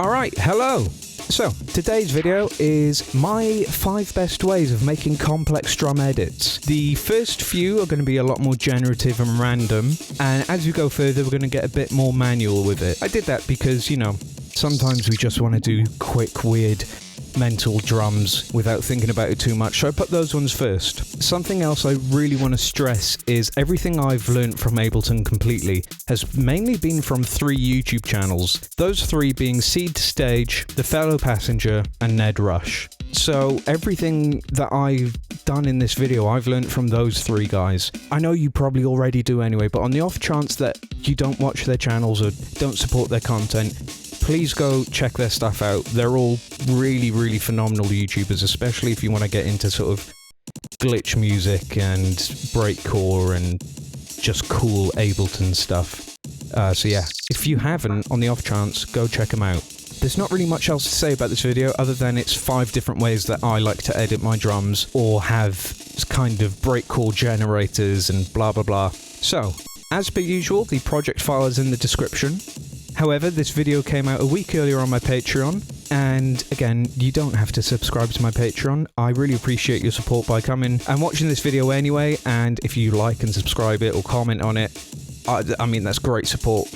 Alright, hello! So, today's video is my 5 best ways of making complex drum edits. The first few are going to be a lot more generative and random, and as we go further we're going to get a bit more manual with it. I did that because, you know, sometimes we just want to do quick, weird, mental drums without thinking about it too much, so I put those ones first. Something else I really want to stress is everything I've learnt from Ableton completely has mainly been from 3 YouTube channels. Those 3 being Seed to Stage, The Fellow Passenger, and Ned Rush. So everything that I've done in this video I've learnt from those 3 guys. I know you probably already do anyway, but on the off chance that you don't watch their channels or don't support their content, please go check their stuff out. They're all really, really phenomenal YouTubers, especially if you want to get into sort of glitch music and breakcore and just cool Ableton stuff. So yeah, if you haven't, on the off chance, go check them out. There's not really much else to say about this video other than it's 5 different ways that I like to edit my drums or have kind of breakcore generators and blah blah blah. So, as per usual, the project file is in the description. However, this video came out a week earlier on my Patreon, and again, you don't have to subscribe to my Patreon. I really appreciate your support by coming and watching this video anyway, and if you like and subscribe it or comment on it, I mean, that's great support.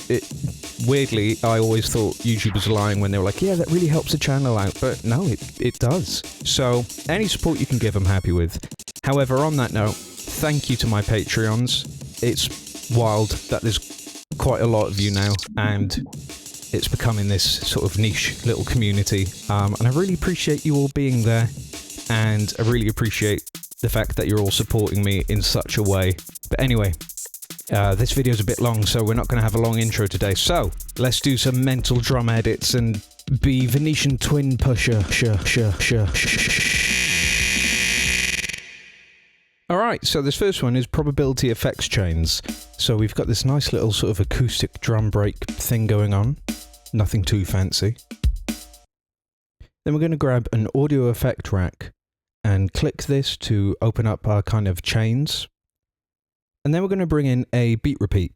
Weirdly, I always thought YouTubers were lying when they were like, yeah, that really helps the channel out, but no, it does. So, any support you can give, I'm happy with. However, on that note, thank you to my Patreons. It's wild that there's quite a lot of you now, and it's becoming this sort of niche little community, and I really appreciate you all being there, and I really appreciate the fact that you're all supporting me in such a way. But anyway, this video's a bit long, so we're not going to have a long intro today, so let's do some mental drum edits and be Venetian twin pusher. Alright, so this first one is probability effects chains. So we've got this nice little sort of acoustic drum break thing going on. Nothing too fancy. Then we're going to grab an audio effect rack and click this to open up our kind of chains. And then we're going to bring in a beat repeat.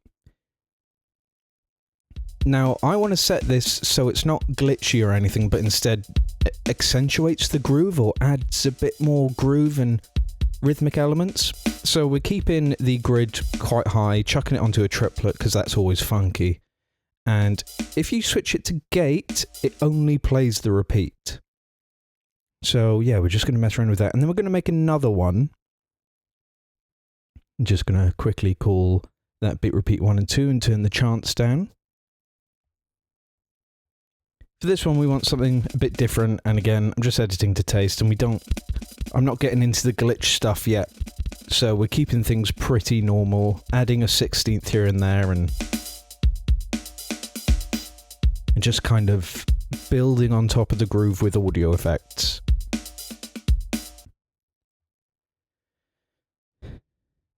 Now, I want to set this so it's not glitchy or anything, but instead accentuates the groove or adds a bit more groove and rhythmic elements. So we're keeping the grid quite high, chucking it onto a triplet because that's always funky. And if you switch it to gate, it only plays the repeat. So yeah, we're just going to mess around with that. And then we're going to make another one. I'm just going to quickly call that beat repeat 1 and 2 and turn the chants down. For this one, we want something a bit different, and again, I'm just editing to taste, and I'm not getting into the glitch stuff yet, so we're keeping things pretty normal, adding a 16th here and there, and just kind of building on top of the groove with audio effects.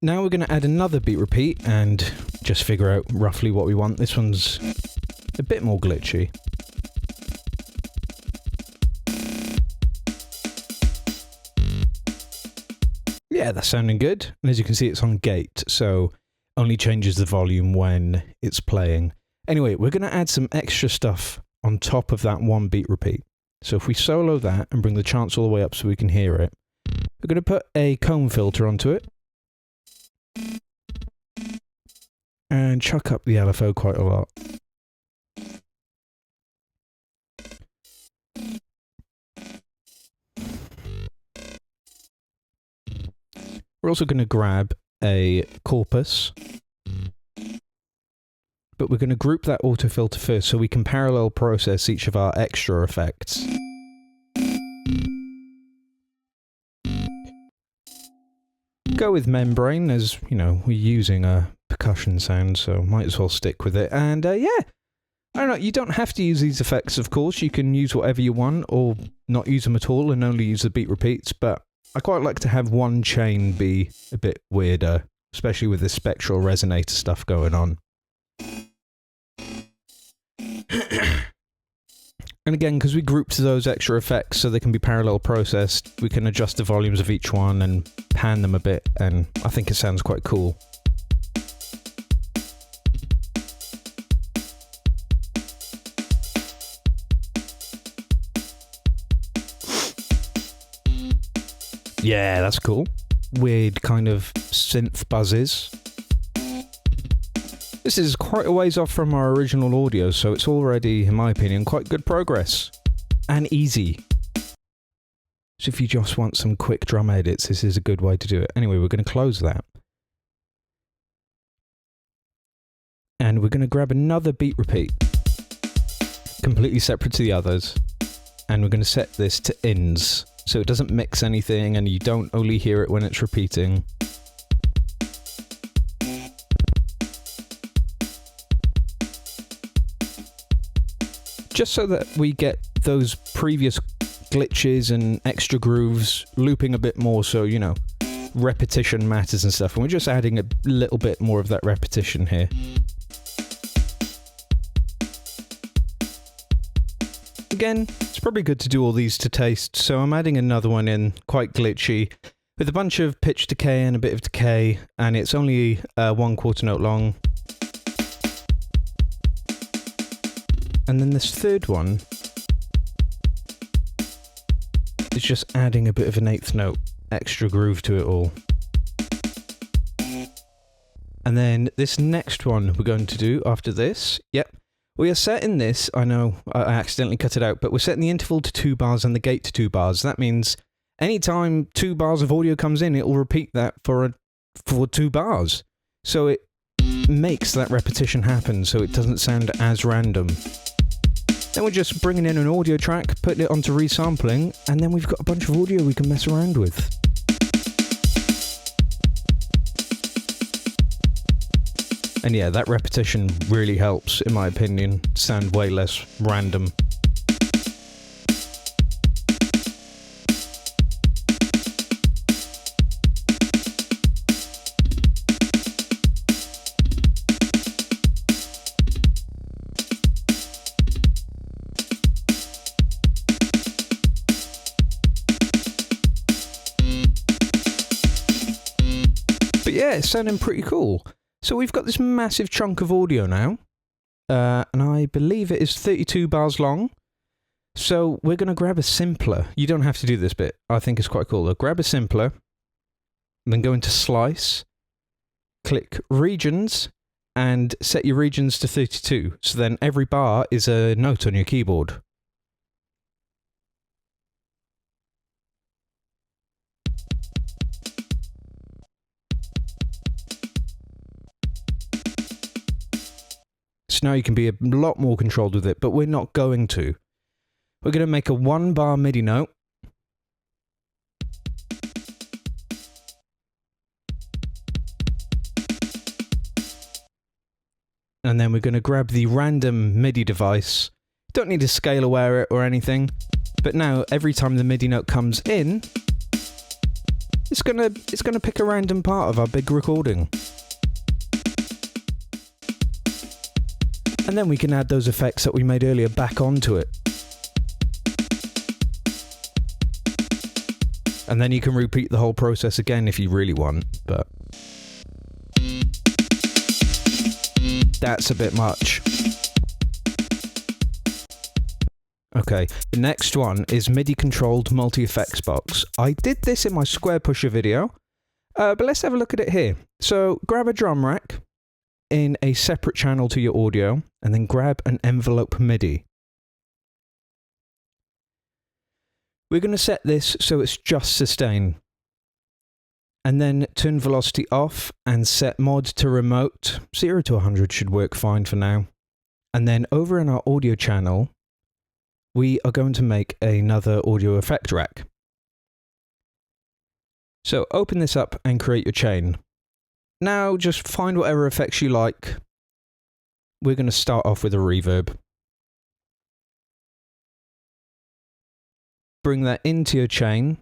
Now we're going to add another beat repeat, and just figure out roughly what we want. This one's a bit more glitchy. Yeah, that's sounding good. And as you can see, it's on gate, so only changes the volume when it's playing. Anyway, we're going to add some extra stuff on top of that one beat repeat. So if we solo that and bring the chants all the way up so we can hear it, we're going to put a comb filter onto it. And chuck up the LFO quite a lot. We're also going to grab a corpus, but we're going to group that auto filter first so we can parallel process each of our extra effects. Go with membrane, as you know, we're using a percussion sound, so might as well stick with it. And yeah, I don't know, you don't have to use these effects, of course. You can use whatever you want or not use them at all and only use the beat repeats, but I quite like to have one chain be a bit weirder, especially with the spectral resonator stuff going on. And again, because we grouped those extra effects so they can be parallel processed, we can adjust the volumes of each one and pan them a bit, and I think it sounds quite cool. Yeah, that's cool. Weird kind of synth buzzes. This is quite a ways off from our original audio, so it's already, in my opinion, quite good progress. And easy. So if you just want some quick drum edits, this is a good way to do it. Anyway, we're going to close that. And we're going to grab another beat repeat. Completely separate to the others. And we're going to set this to ins. So it doesn't mix anything and you don't only hear it when it's repeating. Just so that we get those previous glitches and extra grooves looping a bit more, so, you know, repetition matters and stuff. And we're just adding a little bit more of that repetition here. Again, it's probably good to do all these to taste, so I'm adding another one in, quite glitchy, with a bunch of pitch decay and a bit of decay, and it's only 1/4 note long. And then this third one is just adding a bit of an 1/8 note extra groove to it all. And then this next one we're going to do after this, yep, we are setting this, I know I accidentally cut it out, but we're setting the interval to 2 bars and the gate to 2 bars. That means anytime 2 bars of audio comes in, it will repeat that for 2 bars. So it makes that repetition happen, so it doesn't sound as random. Then we're just bringing in an audio track, putting it onto resampling, and then we've got a bunch of audio we can mess around with. And yeah, that repetition really helps, in my opinion, sound way less random. But yeah, it's sounding pretty cool. So we've got this massive chunk of audio now, and I believe it is 32 bars long. So we're going to grab a simpler. You don't have to do this bit. I think it's quite cool. Though. Grab a simpler, then go into Slice, click Regions, and set your regions to 32. So then every bar is a note on your keyboard. So now you can be a lot more controlled with it, but we're not going to. We're going to make a 1 bar MIDI note. And then we're going to grab the random MIDI device. Don't need to scale aware it or anything, but now every time the MIDI note comes in, it's gonna pick a random part of our big recording. And then we can add those effects that we made earlier back onto it. And then you can repeat the whole process again if you really want, but that's a bit much. Okay, the next one is MIDI controlled multi-effects box. I did this in my Square Pusher video, but let's have a look at it here. So grab a drum rack in a separate channel to your audio, and then grab an envelope MIDI. We're going to set this so it's just sustain. And then turn velocity off and set mod to remote. 0 to 100 should work fine for now. And then over in our audio channel, we are going to make another audio effect rack. So open this up and create your chain. Now just find whatever effects you like. We're going to start off with a reverb. Bring that into your chain.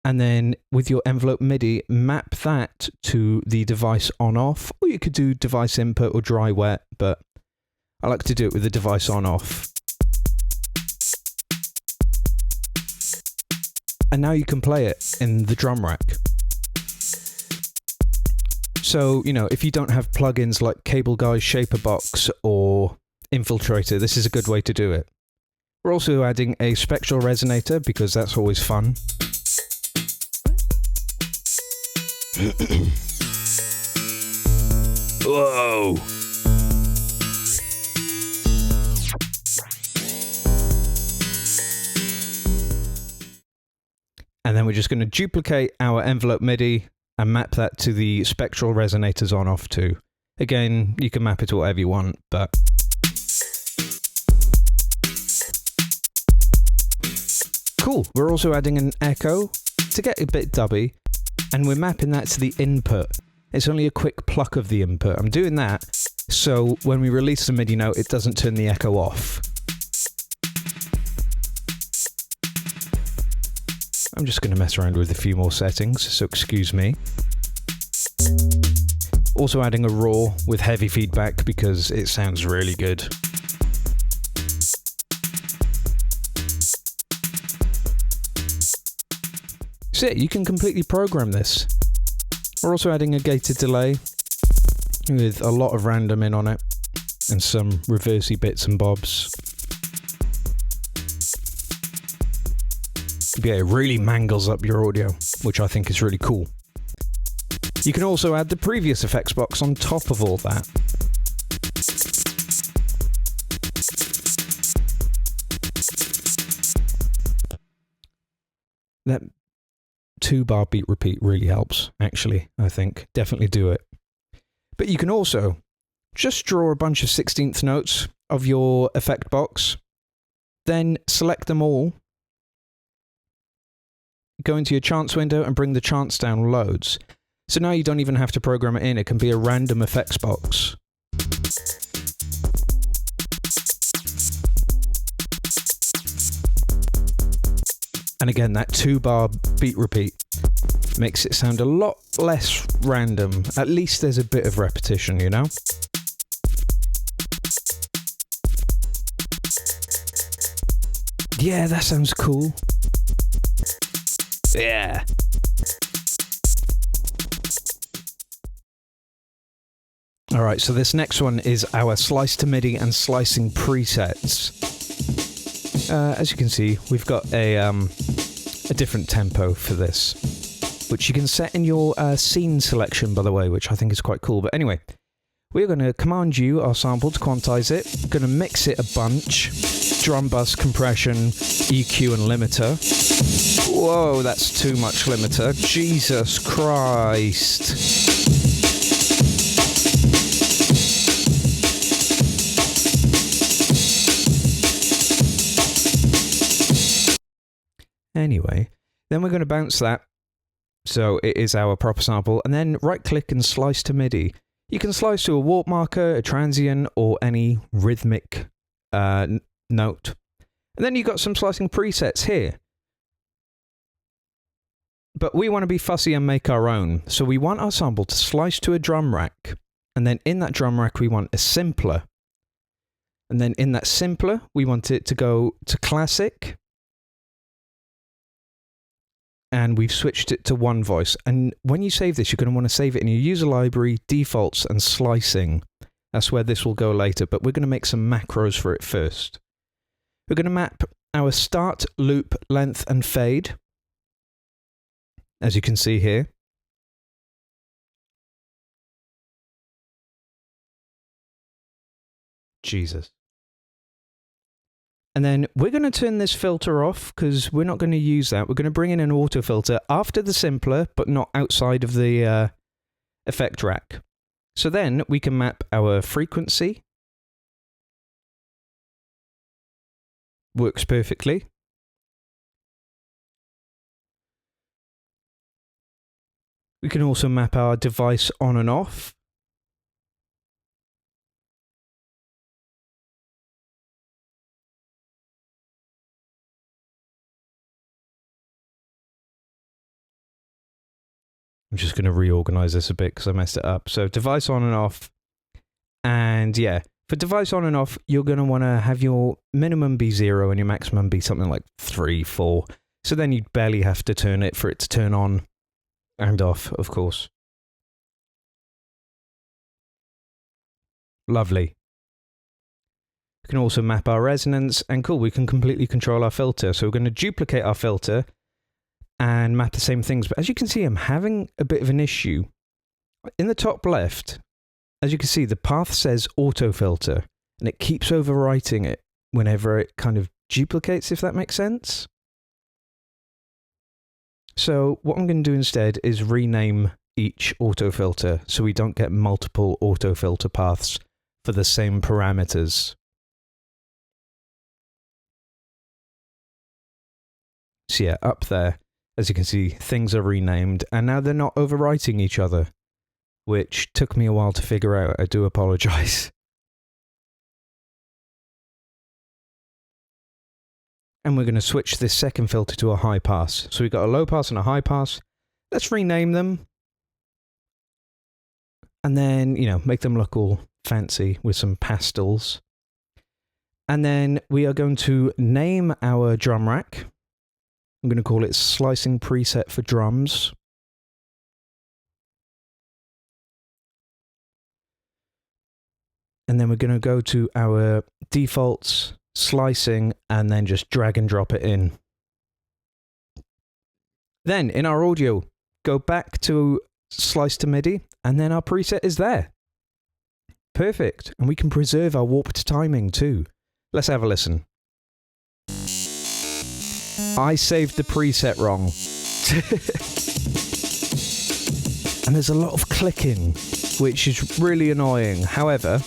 And then with your envelope MIDI, map that to the device on-off, or you could do device input or dry wet, but I like to do it with the device on-off. And now you can play it in the drum rack. So, you know, if you don't have plugins like Cable Guy, Shaper Box, or Infiltrator, this is a good way to do it. We're also adding a spectral resonator because that's always fun. Whoa! And then we're just going to duplicate our envelope MIDI and map that to the spectral resonators on off too. Again, you can map it to whatever you want, but... Cool. We're also adding an echo to get a bit dubby, and we're mapping that to the input. It's only a quick pluck of the input. I'm doing that so when we release the MIDI note, it doesn't turn the echo off. I'm just going to mess around with a few more settings, so excuse me. Also adding a raw with heavy feedback because it sounds really good. So you can completely program this. We're also adding a gated delay with a lot of random in on it and some reversey bits and bobs. Yeah, it really mangles up your audio, which I think is really cool. You can also add the previous effects box on top of all that. That 2-bar beat repeat really helps, actually, I think. Definitely do it. But you can also just draw a bunch of 16th notes of your effect box, then select them all, go into your chance window and bring the chance down loads. So now you don't even have to program it in, it can be a random effects box. And again, that 2-bar beat repeat makes it sound a lot less random. At least there's a bit of repetition, you know? Yeah, that sounds cool. Yeah. Alright, so this next one is our slice to MIDI and slicing presets. As you can see, we've got a different tempo for this, which you can set in your scene selection, by the way, which I think is quite cool. But anyway, we're going to command U, our sample, to quantize it. Going to mix it a bunch. Drum bus, compression, EQ and limiter. Whoa, that's too much limiter. Jesus Christ. Anyway, then we're going to bounce that. So it is our proper sample. And then right click and slice to MIDI. You can slice to a warp marker, a transient, or any rhythmic note. And then you've got some slicing presets here. But we want to be fussy and make our own. So we want our sample to slice to a drum rack. And then in that drum rack, we want a simpler. And then in that simpler, we want it to go to classic. And we've switched it to one voice. And when you save this, you're going to want to save it in your user library, defaults, and slicing. That's where this will go later, but we're going to make some macros for it first. We're going to map our start, loop, length, and fade, as you can see here. Jesus. And then we're going to turn this filter off because we're not going to use that. We're going to bring in an auto filter after the simpler, but not outside of the effect rack. So then we can map our frequency. Works perfectly. We can also map our device on and off. I'm just going to reorganize this a bit because I messed it up. So device on and off. And yeah, for device on and off, you're going to want to have your minimum be 0 and your maximum be something like 3, 4. So then you'd barely have to turn it for it to turn on and off, of course. Lovely. You can also map our resonance, and cool, we can completely control our filter. So we're going to duplicate our filter and map the same things. But as you can see, I'm having a bit of an issue. In the top left, as you can see, the path says auto filter, and it keeps overwriting it whenever it kind of duplicates, if that makes sense. So what I'm going to do instead is rename each autofilter so we don't get multiple autofilter paths for the same parameters. So yeah, up there, as you can see, things are renamed, and now they're not overwriting each other, which took me a while to figure out. I do apologize. And we're going to switch this second filter to a high pass. So we've got a low pass and a high pass. Let's rename them. And then, you know, make them look all fancy with some pastels. And then we are going to name our drum rack. I'm going to call it Slicing Preset for Drums. And then we're going to go to our defaults, slicing, and then just drag and drop it in. Then in our audio, go back to slice to MIDI, and then our preset is there. Perfect. And we can preserve our warped timing too. Let's have a listen. I saved the preset wrong. And there's a lot of clicking, which is really annoying. However,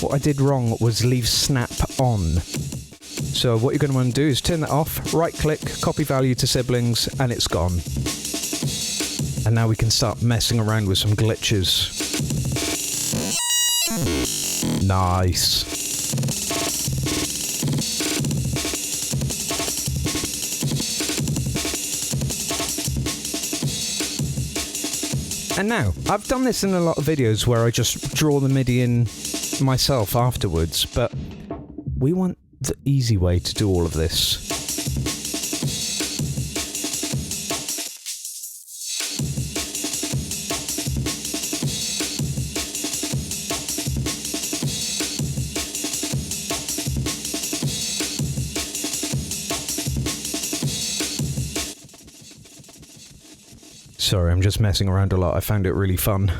what I did wrong was leave snap on. So what you're going to want to do is turn that off, right click, copy value to siblings, and it's gone. And now we can start messing around with some glitches. Nice. And now, I've done this in a lot of videos where I just draw the MIDI in myself afterwards, but we want the easy way to do all of this. Sorry, I'm just messing around a lot. I found it really fun.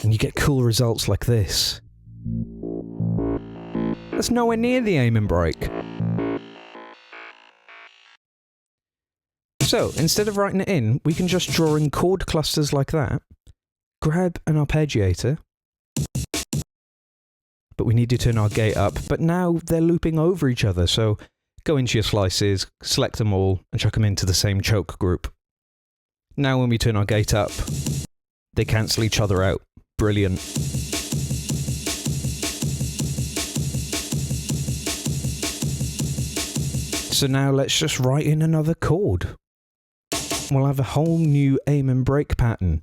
And you get cool results like this. That's nowhere near the aim and break. So, instead of writing it in, we can just draw in chord clusters like that, grab an arpeggiator, but we need to turn our gate up, but now they're looping over each other, so go into your slices, select them all, and chuck them into the same choke group. Now when we turn our gate up, they cancel each other out. Brilliant. So now let's just write in another chord. We'll have a whole new aim and break pattern.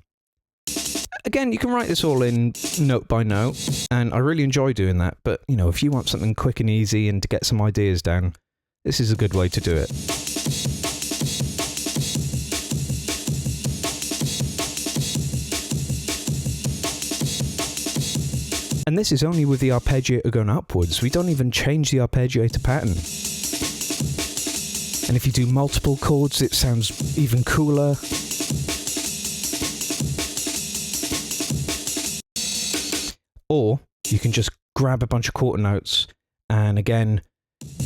Again, you can write this all in note by note, and I really enjoy doing that, but you know, if you want something quick and easy and to get some ideas down, this is a good way to do it. And this is only with the arpeggiator going upwards. We don't even change the arpeggiator pattern. And if you do multiple chords, it sounds even cooler. Or you can just grab a bunch of quarter notes and again,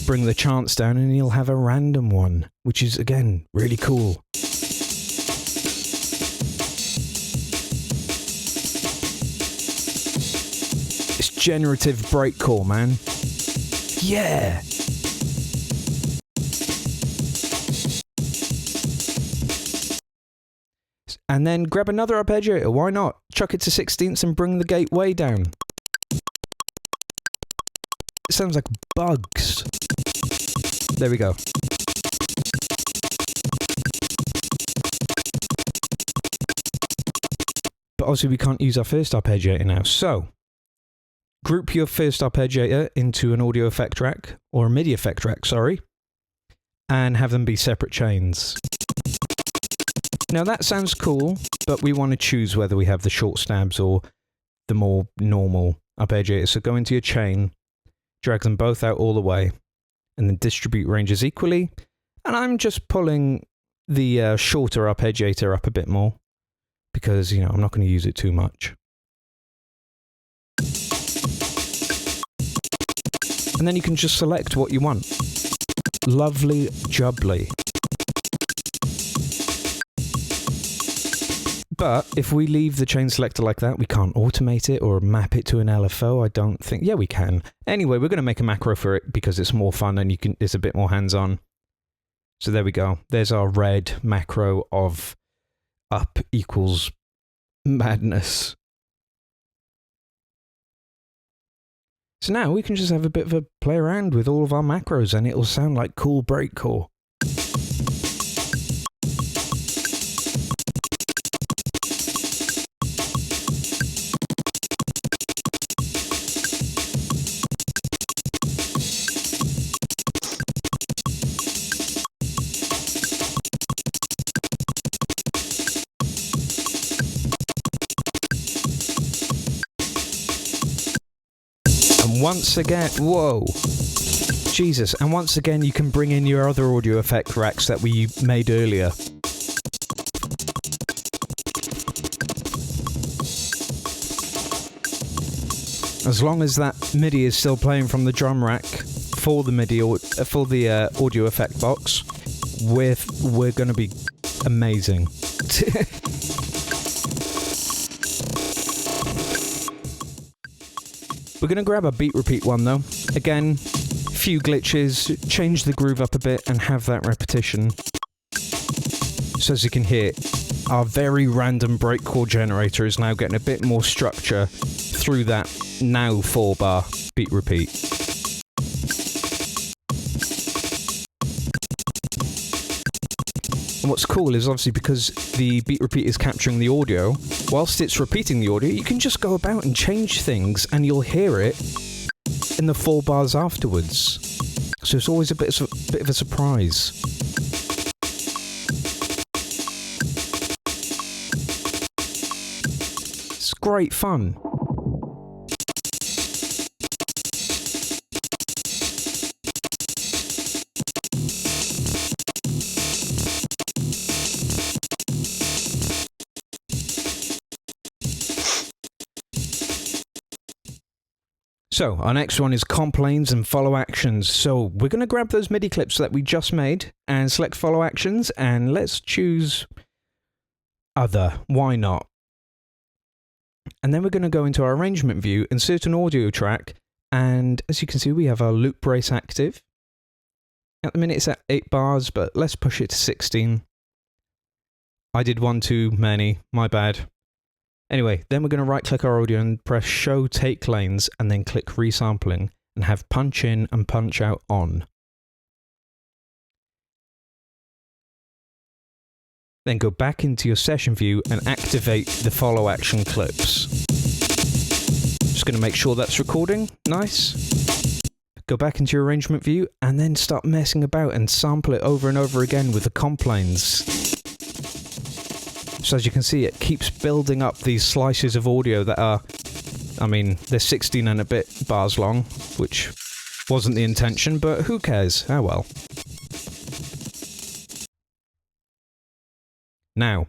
bring the chants down and you'll have a random one, which is again, really cool. It's generative breakcore, man. Yeah! And then grab another arpeggiator, why not? Chuck it to 16ths and bring the gate way down. It sounds like bugs. There we go. But obviously we can't use our first arpeggiator now, so group your first arpeggiator into an audio effect track, or a MIDI effect track, sorry, and have them be separate chains. Now that sounds cool, but we want to choose whether we have the short stabs or the more normal arpeggiator. So go into your chain, drag them both out all the way, and then distribute ranges equally. And I'm just pulling the shorter arpeggiator up a bit more because, I'm not going to use it too much. And then you can just select what you want. Lovely jubbly. But if we leave the chain selector like that, we can't automate it or map it to an LFO, I don't think. Yeah, we can. Anyway, we're going to make a macro for it because it's more fun and it's a bit more hands-on. So there we go. There's our red macro of up equals madness. So now we can just have a bit of a play around with all of our macros and it'll sound like cool breakcore. Once again, whoa, Jesus, and once again you can bring in your other audio effect racks that we made earlier. As long as that MIDI is still playing from the drum rack for the MIDI or for the audio effect box, we're going to be amazing. We're going to grab a beat repeat one though. Again, few glitches, change the groove up a bit and have that repetition. So as you can hear, our very random breakcore generator is now getting a bit more structure through that now 4-bar beat repeat. And what's cool is obviously because the beat repeat is capturing the audio, whilst it's repeating the audio, you can just go about and change things and you'll hear it in the 4 bars afterwards. So it's always a bit of a surprise. It's great fun. So, our next one is comp lanes and follow actions. So, we're going to grab those MIDI clips that we just made and select follow actions, and let's choose other. Why not? And then we're going to go into our arrangement view, insert an audio track, and as you can see, we have our loop brace active. At the minute, it's at 8 bars, but let's push it to 16. I did one too many, my bad. Anyway, then we're going to right-click our audio and press Show Take Lanes, and then click Resampling, and have Punch In and Punch Out on. Then go back into your session view and activate the follow action clips. Just going to make sure that's recording. Nice. Go back into your arrangement view, and then start messing about and sample it over and over again with the comp lanes. So as you can see, it keeps building up these slices of audio that are, I mean, they're 16 and a bit bars long, which wasn't the intention, but who cares? Oh well. Now,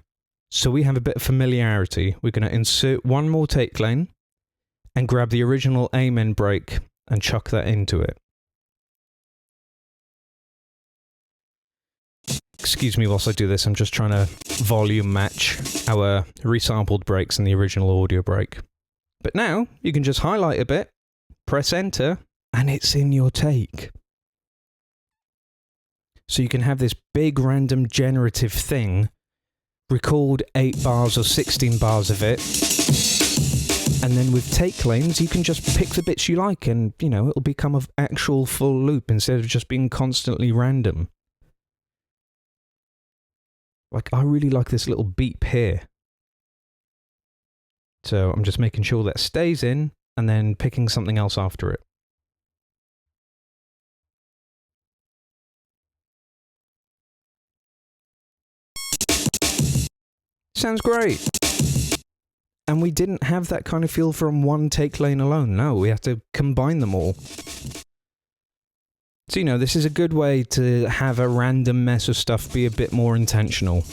so we have a bit of familiarity, we're going to insert one more take lane and grab the original Amen break and chuck that into it. Excuse me whilst I do this, I'm just trying to volume match our resampled breaks and the original audio break. But now, you can just highlight a bit, press enter, and it's in your take. So you can have this big random generative thing, record 8 bars or 16 bars of it, and then with take lanes, you can just pick the bits you like and, it'll become an actual full loop instead of just being constantly random. Like, I really like this little beep here. So I'm just making sure that stays in and then picking something else after it. Sounds great. And we didn't have that kind of feel from one take lane alone. No, we had to combine them all. So, you know, this is a good way to have a random mess of stuff be a bit more intentional.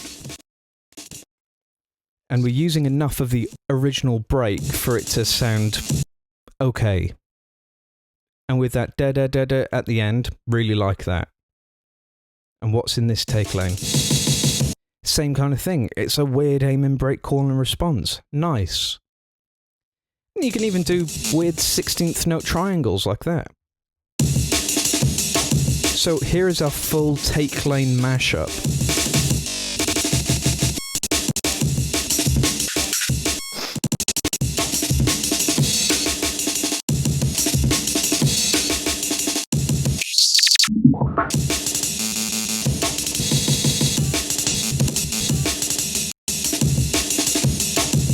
And we're using enough of the original break for it to sound okay. And with that da-da-da-da at the end, really like that. And what's in this take lane? Same kind of thing. It's a weird aim and break call and response. Nice. And you can even do weird 16th note triangles like that. So here is our full take lane mashup.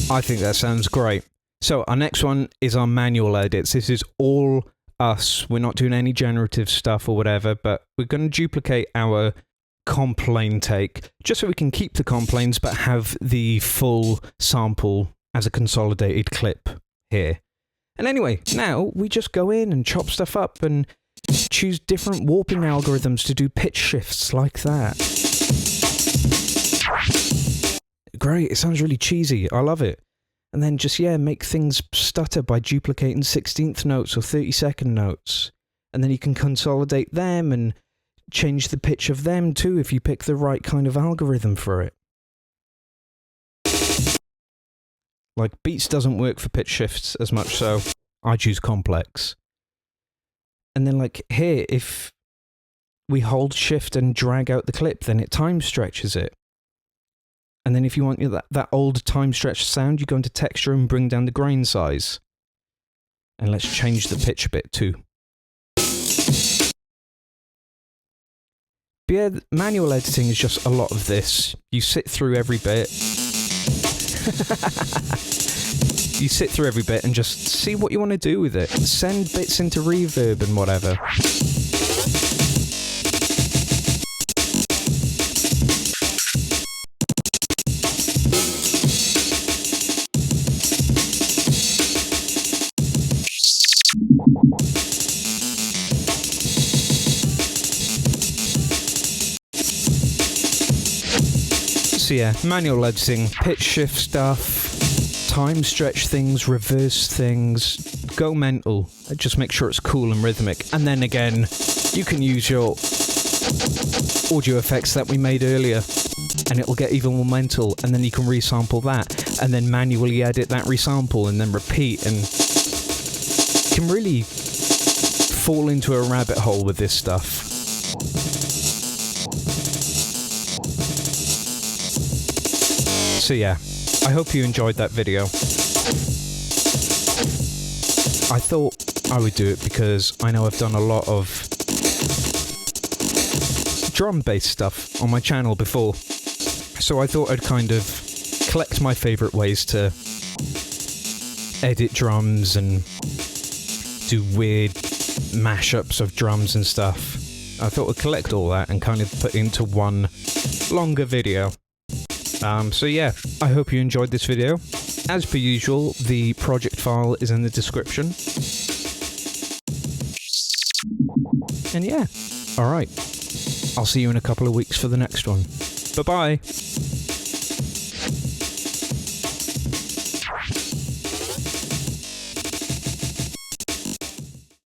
I think that sounds great. So our next one is our manual edits. This is all us. We're not doing any generative stuff or whatever, but we're going to duplicate our comp lane take just so we can keep the comp lanes but have the full sample as a consolidated clip here. And anyway, now we just go in and chop stuff up and choose different warping algorithms to do pitch shifts like that. Great, it sounds really cheesy. I love it. And then just, yeah, make things stutter by duplicating 16th notes or 32nd notes. And then you can consolidate them and change the pitch of them too if you pick the right kind of algorithm for it. Like, Beats doesn't work for pitch shifts as much, so I choose complex. And then like here, if we hold shift and drag out the clip, then it time stretches it. And then if you want that old time stretch sound, you go into texture and bring down the grain size. And let's change the pitch a bit too. But yeah, manual editing is just a lot of this. You sit through every bit. You sit through every bit and just see what you want to do with it. Send bits into reverb and whatever. So yeah, manual editing, pitch shift stuff, time stretch things, reverse things, go mental. Just make sure it's cool and rhythmic. And then again, you can use your audio effects that we made earlier and it'll get even more mental, and then you can resample that and then manually edit that resample and then repeat, and can really fall into a rabbit hole with this stuff. So yeah, I hope you enjoyed that video. I thought I would do it because I know I've done a lot of drum-based stuff on my channel before. So I thought I'd kind of collect my favourite ways to edit drums and do weird mashups of drums and stuff. I thought I'd collect all that and kind of put into one longer video. So yeah, I hope you enjoyed this video. As per usual, the project file is in the description. And yeah, alright. I'll see you in a couple of weeks for the next one. Bye-bye!